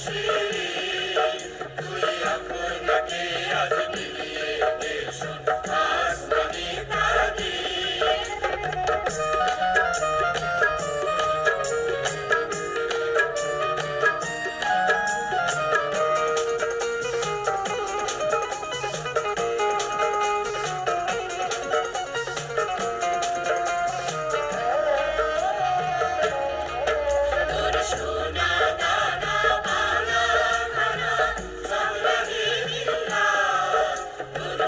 শিরিন, তুই আপনাকে আজ মিলিয়ে দে শোন আসমানি তারাদিন। তোর সোনা দানা বালা খানা সালাহি মিল্লাহ, তোর